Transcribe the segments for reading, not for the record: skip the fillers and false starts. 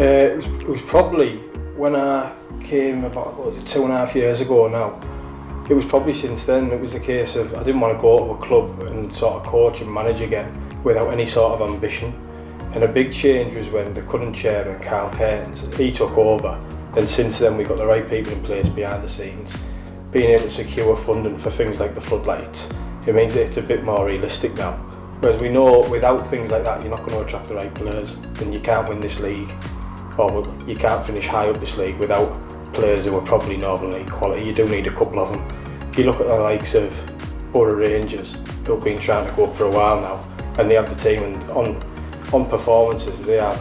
It was probably when I came about 2.5 years ago now. It was probably since then. It was the case of I didn't want to go to a club and sort of coach and manage again without any sort of ambition. And a big change was when the current chairman, Carl Cairns, he took over. Then since then we got the right people in place behind the scenes, being able to secure funding for things like the floodlights. It means that it's a bit more realistic now. Whereas we know without things like that, you're not going to attract the right players, and you can't win this league, or you can't finish high up this league without players who are probably Northern League quality. You do need a couple of them. If you look at the likes of Borough Rangers, who've been trying to go up for a while now, and they have the team, and on performances they have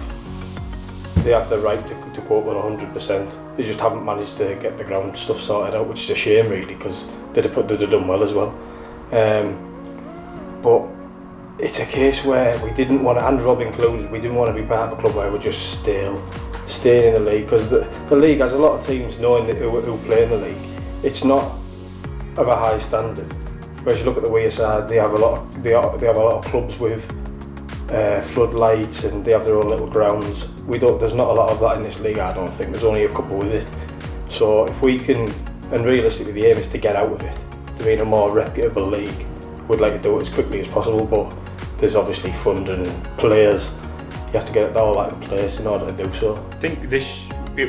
the right to go up with 100%. They just haven't managed to get the ground stuff sorted out, which is a shame really, because they'd have done well as well. But it's a case where we didn't want to, and Rob included, we didn't want to be part of a club where we're just staying in the league, because the league has a lot of teams knowing who play in the league. It's not of a high standard. Whereas you look at the Wearside, they have a lot of clubs with floodlights, and they have their own little grounds. There's not a lot of that in this league, I don't think. There's only a couple with it. So if we can, and realistically the aim is to get out of it, to be in a more reputable league. We'd like to do it as quickly as possible, but there's obviously funding and players. You have to get all that in place in order to do so. I think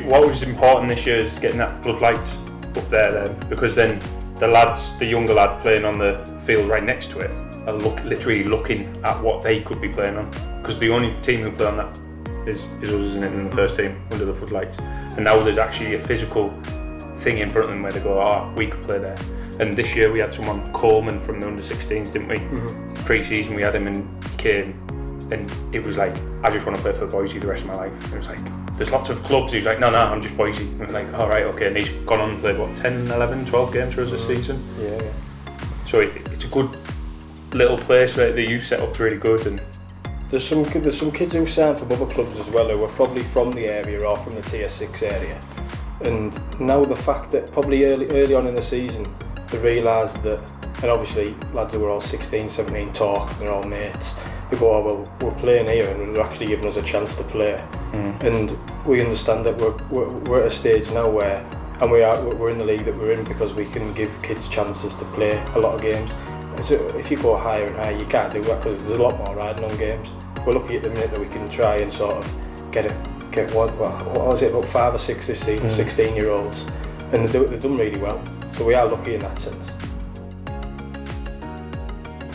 what was important this year is getting that floodlight up there then, because then the younger lad playing on the field right next to it are literally looking at what they could be playing on, because the only team who play on that is us, isn't it, in the first team under the floodlights. And now there's actually a physical thing in front of them where they go, we could play there. And this year we had someone, Coleman, from the under-16s, didn't we? Mm-hmm. Pre-season we had him, and he came, and it was like, I just want to play for Boise the rest of my life. And it was like, there's lots of clubs. He was like, no, I'm just Boise. And we're like, all right, okay. And he's gone on and played 10, 11, 12 games for us this season. Yeah. So it's a good little place where the youth setup's really good. And there's some kids who sign from other clubs as well, who are probably from the area or from the Tier 6 area. And now the fact that probably early on in the season they realised that, and obviously lads who were all 16, 17 talk, they're all mates, they go, well, we're playing here and they're actually giving us a chance to play. And we understand that we're at a stage now where, and we're in the league that we're in because we can give kids chances to play a lot of games. So if you go higher and higher, you can't do that because there's a lot more riding on games. We're lucky at the minute that we can try and sort of get what was it, about 5 or 6 this season, 16-year-olds, and they've done really well. So we are lucky in that sense.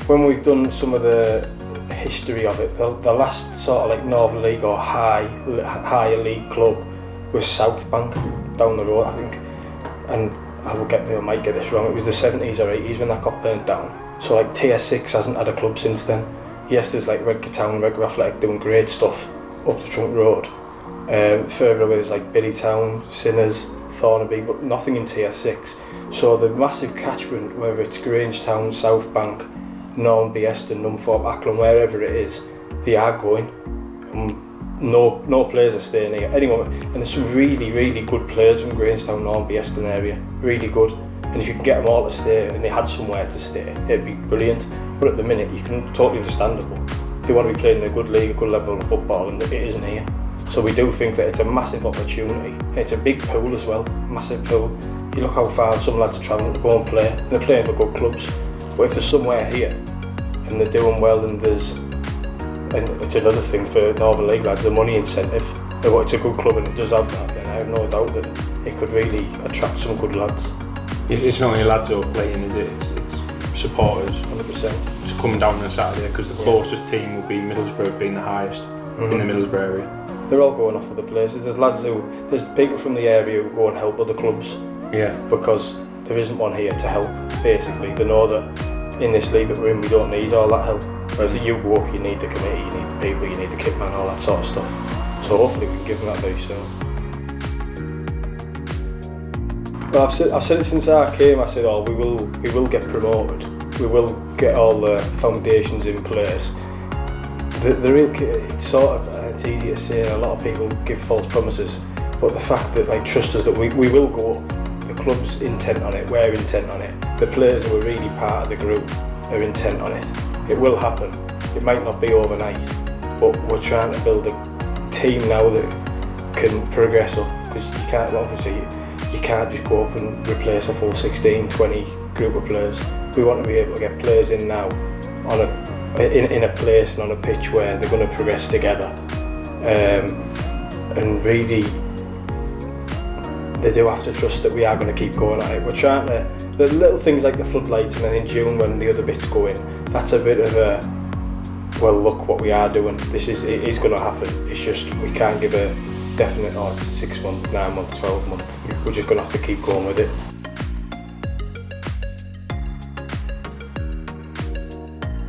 When we've done some of the history of it, the last sort of like Northern League or higher league club was South Bank down the road, I think. And I might get this wrong, it was the 70s or 80s when that got burnt down. So like Tier 6 hasn't had a club since then. Yes, there's like Grangetown, Regular Athletic doing great stuff up the Trunk Road. Further away there's like Biddytown, Sinners, Thornaby, but nothing in Tier 6. So the massive catchment, whether it's Grangetown, South Bank, Nornby, Eston, Numthorpe, Ackland, wherever it is, they are going. No players are staying here. Anyone, and there's some really, really good players from Grangetown, Nornby, Eston area, really good. And if you can get them all to stay, and they had somewhere to stay, it'd be brilliant. But at the minute, you can totally understandable. They want to be playing in a good league, a good level of football, and it isn't here. So we do think that it's a massive opportunity. And it's a big pool as well, massive pool. You look how far some lads are travelling to go and play, and they're playing for good clubs. But if there's somewhere here, and they're doing well, and it's another thing for Northern League lads, the money incentive. It's a good club and it does have that, then I have no doubt that it could really attract some good lads. It's not only lads who are playing, is it? It's supporters. 100%. It's coming down on a Saturday, because the closest team will be Middlesbrough, being the highest in the Middlesbrough area. They're all going off other places. There's people from the area who go and help other clubs. Yeah. Because there isn't one here to help, basically. They know that in this league that we're in, we don't need all that help. Whereas if you go up, you need the committee, you need the people, you need the kit man, all that sort of stuff. So hopefully we can give them that very soon. Well, I've said it since I came. I said, we will get promoted. We will get all the foundations in place. The real, it's sort of, it's easy to say, and a lot of people give false promises. But the fact that, like, trust us that we will go up. The club's intent on it, we're intent on it. The players who are really part of the group are intent on it. It will happen. It might not be overnight, but we're trying to build a team now that can progress up, because you can't, obviously, you can't just go up and replace a full 16, 20 group of players. We want to be able to get players in now on in a place and on a pitch where they're going to progress together, and really they do have to trust that we are going to keep going at it. We're trying to, the little things like the floodlights, and then in June when the other bits go in, that's a bit of a, well, look what we are doing, it is going to happen. It's just we can't give a definite, oh, it's 6 months, 9 months, 12 months. We're just going to have to keep going with it.